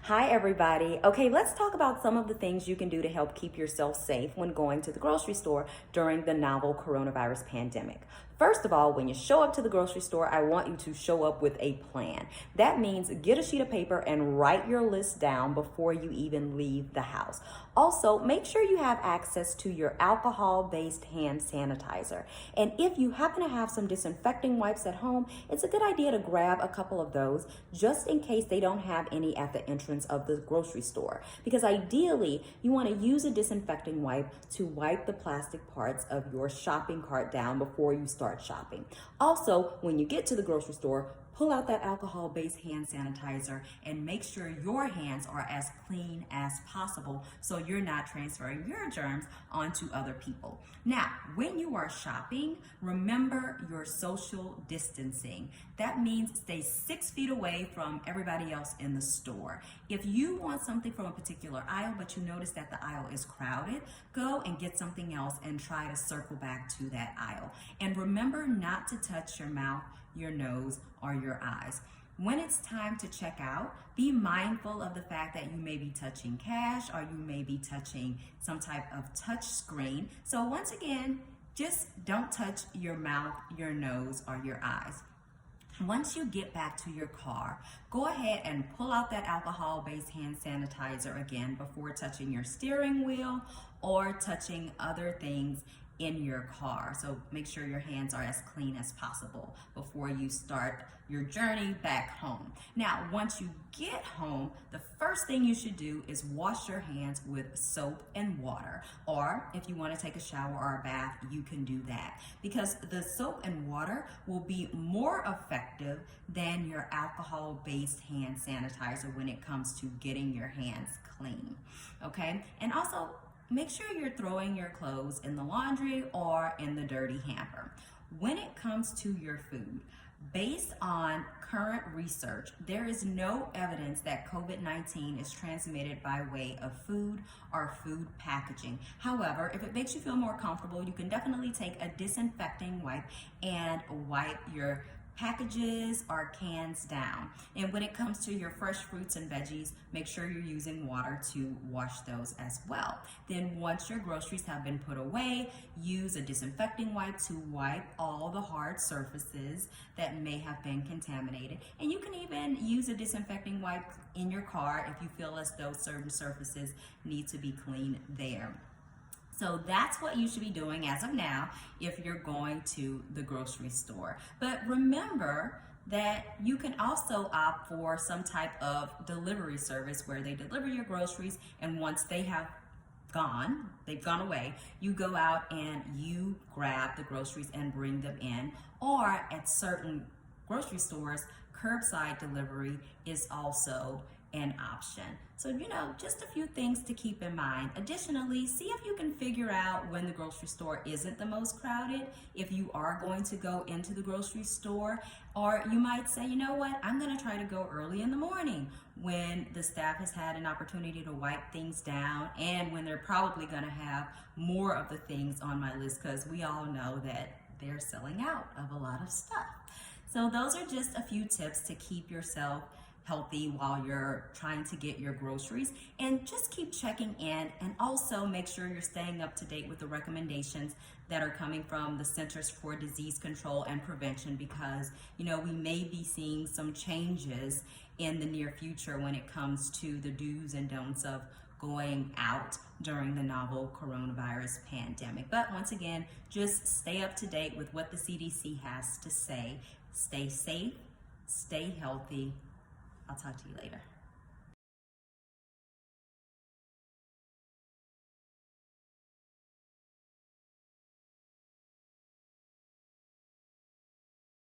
Hi, everybody. Okay, let's talk about some of the things you can do to help keep yourself safe when going to the grocery store during the novel coronavirus pandemic. First of all, when you show up to the grocery store, I want you to show up with a plan. That means get a sheet of paper and write your list down before you even leave the house. Also, make sure you have access to your alcohol-based hand sanitizer. And if you happen to have some disinfecting wipes at home, it's a good idea to grab a couple of those just in case they don't have any at the entrance of the grocery store. Because ideally, you want to use a disinfecting wipe to wipe the plastic parts of your shopping cart down before you start shopping. Also, when you get to the grocery store, pull out that alcohol-based hand sanitizer and make sure your hands are as clean as possible so you're not transferring your germs onto other people. Now, when you are shopping, remember your social distancing. That means stay 6 feet away from everybody else in the store. If you want something from a particular aisle, but you notice that the aisle is crowded, go and get something else and try to circle back to that aisle. And remember not to touch your mouth, your nose, or your eyes. When it's time to check out, be mindful of the fact that you may be touching cash or you may be touching some type of touch screen. So once again, just don't touch your mouth, your nose, or your eyes. Once you get back to your car, go ahead and pull out that alcohol-based hand sanitizer again before touching your steering wheel or touching other things in your car. So make sure your hands are as clean as possible before you start your journey back home. Now, once you get home, the first thing you should do is wash your hands with soap and water. Or if you want to take a shower or a bath, you can do that. Because the soap and water will be more effective than your alcohol-based hand sanitizer when it comes to getting your hands clean. Okay? And also, make sure you're throwing your clothes in the laundry or in the dirty hamper. When it comes to your food, based on current research, there is no evidence that COVID-19 is transmitted by way of food or food packaging. However, if it makes you feel more comfortable, you can definitely take a disinfecting wipe and wipe your packages or cans down. And when it comes to your fresh fruits and veggies, make sure you're using water to wash those as well. Then once your groceries have been put away, use a disinfecting wipe to wipe all the hard surfaces that may have been contaminated. And you can even use a disinfecting wipe in your car if you feel as though certain surfaces need to be cleaned there. So that's what you should be doing as of now if you're going to the grocery store. But remember that you can also opt for some type of delivery service where they deliver your groceries, and once they've gone away, you go out and you grab the groceries and bring them in. Or at certain grocery stores, curbside delivery is also an option. So, just a few things to keep in mind. Additionally, see if you can figure out when the grocery store isn't the most crowded, if you are going to go into the grocery store. Or you might say, you know what, I'm going to try to go early in the morning when the staff has had an opportunity to wipe things down and when they're probably going to have more of the things on my list, because we all know that they're selling out of a lot of stuff. So those are just a few tips to keep yourself healthy while you're trying to get your groceries, and just keep checking in, and also make sure you're staying up to date with the recommendations that are coming from the Centers for Disease Control and Prevention, because we may be seeing some changes in the near future when it comes to the do's and don'ts of going out during the novel coronavirus pandemic. But once again, just stay up to date with what the CDC has to say. Stay safe, stay healthy. I'll talk to you later.